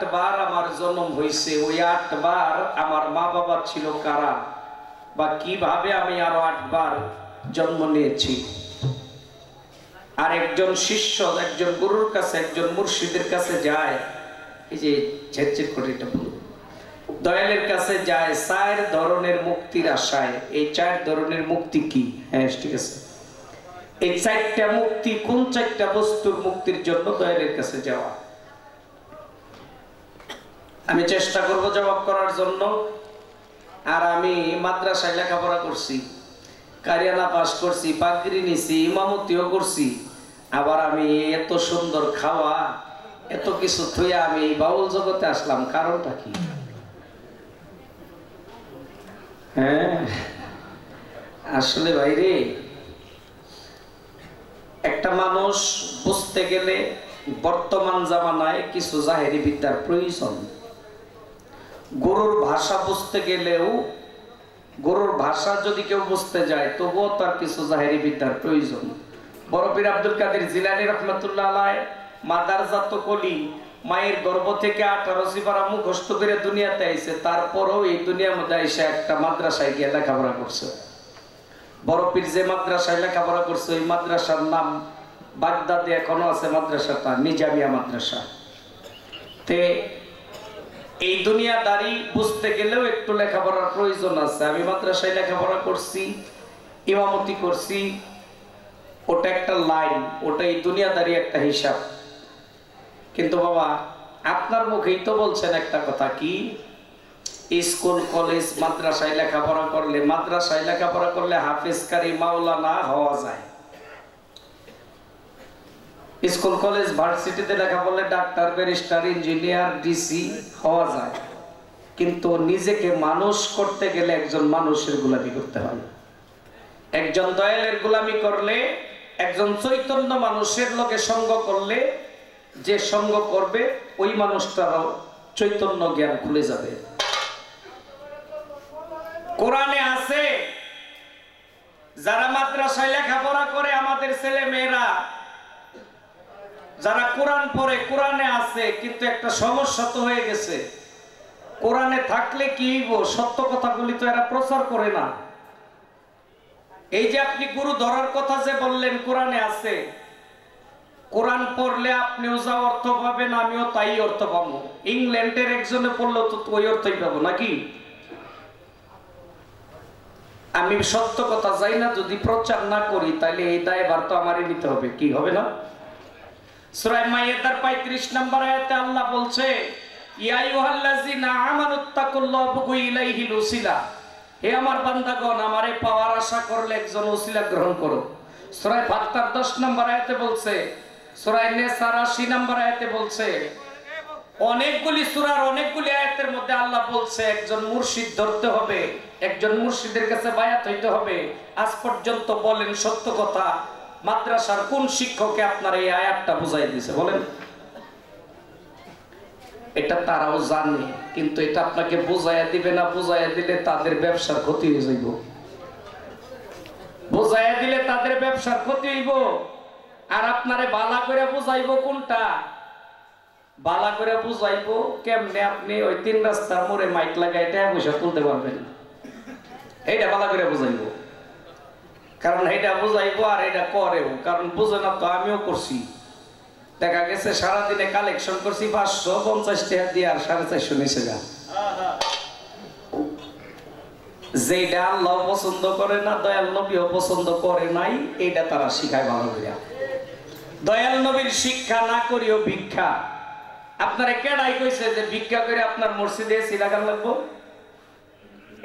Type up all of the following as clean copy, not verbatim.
8বার আমার জন্ম হয়েছে, ওই 8বার আমার মা বাবা ছিল কারা, বা কিভাবে আমি আরো 8বার জন্ম নিয়েছি। আর একজন শিষ্য একজন গুরুর কাছে, একজন মুর্শিদের কাছে যায়, এই যে ঝেরঝের করে এটা বলুন, দয়ালের কাছে যায় 4 ধরনের মুক্তির আশায়। এই 4 ধরনের মুক্তি কি? হ্যাঁ ঠিক আছে, এই 4টা মুক্তি কোন 4টা বস্তুর মুক্তির জন্য দয়ালের কাছে যাওয়া? আমি চেষ্টা করব জবাব করার জন্য। আর আমি মাদ্রাসায় লেখাপড়া করছি, কারিয়ানা পাস করছি, পাগড়ি নিছি, ইমামতিও করছি। আবার আমি এত সুন্দর খাওয়া, এত কিছু থুইয়া আমি এই বাউল জগতে আসলাম, কারণটা কি? হ্যাঁ আসলে ভাইরে, একটা মানুষ বুঝতে গেলে বর্তমান জামানায় কিছু জাহেরি বিদ্যার প্রয়োজন। গরুর ভাষা বুঝতে গেলেও, গরুর ভাষা যদি কেউ বুঝতে যায় তবুও তার কিছু জাহেরি বিদ্যার প্রয়োজন। বড় পীর আব্দুল কাদের জিলানী রহমাতুল্লাহ আলাইহি মাদারজাত কলি, মায়ের গর্ভ থেকে 18 সিপারা মুখস্থ করে দুনিয়াতে আইছে, তারপরও এই দুনিয়ার মধ্যে এসে একটা মাদ্রাসায় গিয়ে লেখাপড়া করছে। বড় পীর যে মাদ্রাসায় লেখাপড়া করছে, ওই মাদ্রাসার নাম বাগদাদে এখনো আছে, মাদ্রাসাটা নিজামিয়া মাদ্রাসা। তে এই দুনিয়াদারি বুঝতে গেলেও একটু লেখাপড়ার প্রয়োজন আছে। আমি মাদ্রাসায় লেখাপড়া করছি, ইমামতি করছি, ওটা একটা লাইন, ওটা এই দুনিয়াদারি একটা হিসাব। কিন্তু বাবা আপনার মুখেই তো বলছেন একটা কথা, কি স্কুল কলেজ মাদ্রাসায় লেখাপড়া করলে, মাদ্রাসায় লেখাপড়া করলে হাফেজ কারি মাওলানা হওয়া যায়। স্কুল কলেজ ভার্সিটিতে লেখা পড়লে ডাক্তার, ব্যারিস্টার, ইঞ্জিনিয়ার, ডিসি হওয়া যায়। কিন্তু নিজেকে মানুষ করতে গেলে একজন মানুষের গোলামি করতে হয়। একজন দয়ালের গোলামি করলে, একজন চৈতন্য মানুষের লগে সঙ্গ করলে, যে সঙ্গ করবে ওই মানুষটারও চৈতন্য জ্ঞান খুলে যাবে। কোরআনে আছে, যারা মাদ্রাসায় লেখাপড়া করে আমাদের ছেলে মেয়েরা, যারা কোরআন পড়ে, কোরআনে আছে, কিন্তু একটা সমস্যা তো হয়ে গেছে। কোরআনে থাকলে কি হইব, সত্য কথাগুলি তো এরা প্রচার করে না। এই যে আপনি গুরু ধরার কথা যে বললেন, কোরআনে আছে, কোরআন পড়লে আপনিও যা অর্থ পাবেন, আমিও তাই অর্থ পাবো। ইংল্যান্ডের একজনে পড়লেও তো ওই অর্থই পাবো নাকি? আমি সত্য কথা যাই না যদি প্রচার না করি, তাহলে এই দায়ভার তো আমারই নিতে হবে, কি হবে না? সূরা মাইয়ার 35 নম্বর আয়াতে আল্লাহ বলছে, ইয়া আইয়ুহাল্লাযিনা আমানুত্তাকুল্লাহ ওয়াবগু ইলাইহিল ওসিলা, হে আমার বান্দাগণ, আমারে পাওয়ার আশা করলে একজন ওসিলা গ্রহণ করো। সূরা ফাতর 10 নম্বর আয়াতে বলছে, সূরা নিসা 80 নম্বর আয়াতে বলছে, অনেকগুলি সূরার অনেকগুলি আয়াতের মধ্যে আল্লাহ বলছে একজন মুর্শিদ ধরতে হবে, একজন মুর্শিদের কাছে বায়াত হইতে হবে। আজ পর্যন্ত বলেন সত্য কথা, মাদ্রাসার কোন শিক্ষকে আপনার এই আয়াতটা বুঝাই দিয়েছে বলেন? এটা তারাও জানে, কিন্তু এটা আপনাকে বুঝাইয়া দিবে না। বুঝাইয়া দিলে তাদের ব্যবসার ক্ষতি হয়ে যাইব, বুঝাইয়া দিলে তাদের ব্যবসার ক্ষতি হইব। আর আপনারে বালা করে বুঝাইবো কোনটা? বালা করে বুঝাইবো কেমনে? আপনি ওই 3 রাস্তার মোড়ে মাইক লাগাই টাকা পয়সা তুলতে পারবেন, এইটা বালা করে বুঝাইবো। কারণ এটা বুঝাইবো আর এটা করেও, কারণ বুঝে না তো, আমিও করছি। দেখা গেছে সারাদিনে কালেকশন করছি 550 টাকা দিয়ে, আর 450 নিচে যা। যেটা আল্লাহ পছন্দ করে না, দয়াল নবীও পছন্দ করে নাই, এইটা তারা শিখায় ভালো করে। দয়াল নবীর শিক্ষা না করিও ভিক্ষা। আপনারা কেডাই কইছে যে ভিক্ষা করে আপনার মসজিদে এসি লাগান লাগবো?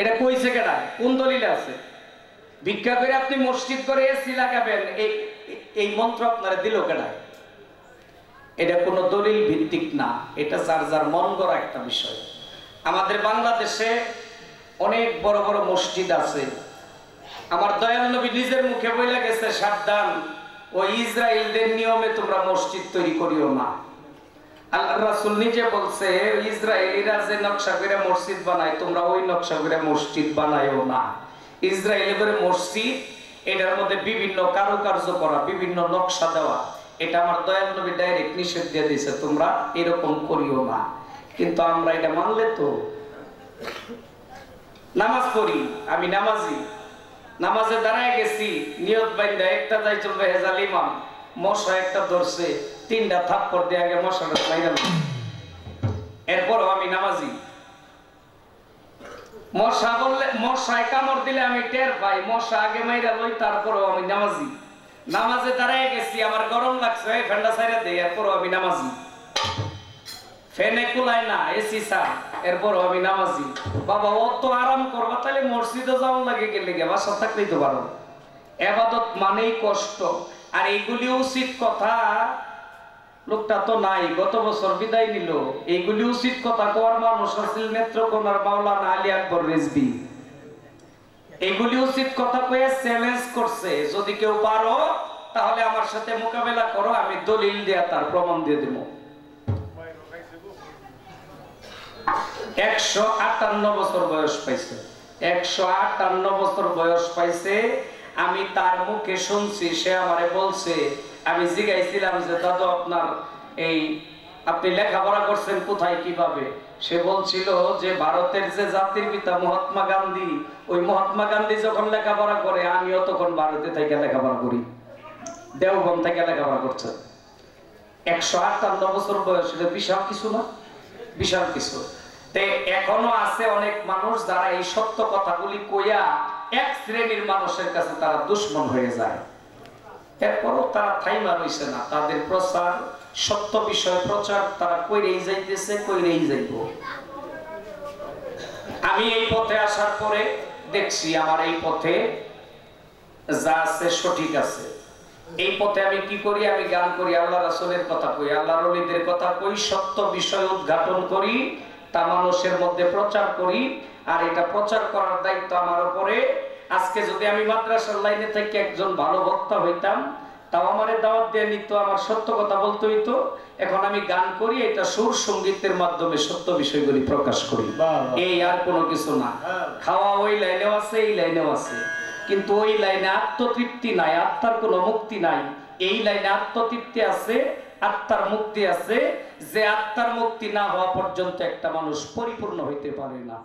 এটা কইছে কেডা? কোন দলিলে আছে? ভিক্ষা করে আপনি মসজিদ করে এসি লাগাবেন, এই মন্ত্র আপনারা দিল কেডা? এটা কোনো দলিল ভিত্তিক না, এটা যার যার মন গড়া একটা বিষয়। আমাদের বাংলাদেশে অনেক বড় বড় মসজিদ আছে। আমার দয়াল নবী নিজের মুখে বইলা গেছে, সাবধান, ওই ইসরায়েলদের নিয়মে তোমরা মসজিদ তৈরি করিও না। আল্লাহর রাসূল নিজে বলছে, ইসরায়েলিরা যে নকশা করে মসজিদ বানায়, তোমরা ওই নকশা করে মসজিদ বানায়ও না। ইসরায়েলি করে মসজিদ, এটার মধ্যে বিভিন্ন কারুকার্য করা, বিভিন্ন নকশা দেওয়া, এটা আমার দয়াল নবী ডাইরেক্ট নিষেধ দিয়ে দিয়েছে, তোমরা এরকম করিও না। কিন্তু আমরা এটা মানলে তো নামাজ পড়ি, আমি নামাজি, নামাজে দাঁড়ায় গেছি, নিয়ত বাইন্দা একটা যাই চলবে হেজাল ইমাম, মশা একটা ধরছে, 3টা থাপ্পড় দিয়ে আগে মশাটা মাইরা লই। এরপরও আমি নামাজি। মশা বললে, মশায় কামড় দিলে আমি টের পাই, মশা আগে মাইরা লই, তারপরও আমি নামাজি। নামাজে দাঁড়ায় গেছি, আমার গরম লাগছে, ফ্যানটা ছাইরা দেই, এরপরও আমি নামাজি। ফ্যানে কুলায় না, এসি ছাড়, এরপরও আমি নামাজি। বাবা অত আরাম করবা তাহলে মসজিদে যাওয়ার লাগে, গেলে গে বাসা থাকলেই তো পারো। ইবাদত মানেই কষ্ট, আর এইগুলি উচিত কথা। লোকটা তো নাই, গত বছর বিদায় নিল। এইগুলি উচিত কথা কোয়ার মানুষ আছিল নেত্রকোনার মাওলানা আলী আকবর রিজভী। এইগুলি উচিত কথা কয়ে চ্যালেঞ্জ করছে, যদি কেউ পারো তাহলে আমার সাথে মোকাবেলা করো, আমি দলিল দিয়া তার প্রমাণ দিয়ে দেব। 158 বছর বয়স পাইছে, 158 বছর বয়স পাইছে। আমি তার মুখে শুনছি, সে আমারে বলছে, আমি জিজ্ঞাইছিলাম যে দাদু আপনার এই আপনি লেখাপড়া করছেন কোথায় কিভাবে? সে বলছিল যে ভারতের যে জাতির পিতা মহাত্মা গান্ধী, ওই মহাত্মা গান্ধী যখন লেখাপড়া করে আমিও তখন ভারতে থেকে লেখাপড়া করি, দেওবন্দ থেকে লেখাপড়া করছে। 158 বছর বয়স, এটা বিশাল কিছু না? বিশাল কিছু। এখনো আছে অনেক মানুষ যারা এই সত্য কথাগুলি কইয়া এক শ্রেণীর মানুষের কাছে তারা দুশ্মন হয়ে যায়, এরপরও তারা থাইমা রইছে না। তাদের প্রচার, সত্য বিষয় প্রচার তারা কইরেই যাইতেছে, কইরেই যাইব। আমি এই পথে আসার পরে দেখছি আমার এই পথে যা আছে সঠিক আছে। এই পথে আমি কি করি? আমি গান করি, আল্লাহ রাসূলের কথা কই, আল্লাহর ওলিদের কথা কই, সত্য বিষয় উদ্ঘাটন করি, তা মানুষের মধ্যে প্রচার করি। আর এটা প্রচার করার দায়িত্ব আমার উপরে। আজকে যদি আমি মাদ্রাসার লাইনে থেকে একজন ভালো বক্তা হইতাম, তাও আমারে দাওয়াত দিয়ে নিত, আমার সত্য কথা বলতে হইতো। এখন আমি গান করি, এটা সুর সঙ্গীতের মাধ্যমে সত্য বিষয়গুলি প্রকাশ করি, এই আর কোনো কিছু না। খাওয়া ওই লাইনেও আছে, এই লাইনেও আছে, কিন্তু ওই লাইনে আত্মতৃপ্তি নাই, আত্মার কোনো মুক্তি নাই। এই লাইনে আত্মতৃপ্তি আছে, আত্মার মুক্তি আছে। যে আত্মার মুক্তি না হওয়া পর্যন্ত একটা মানুষ পরিপূর্ণ হইতে পারে না।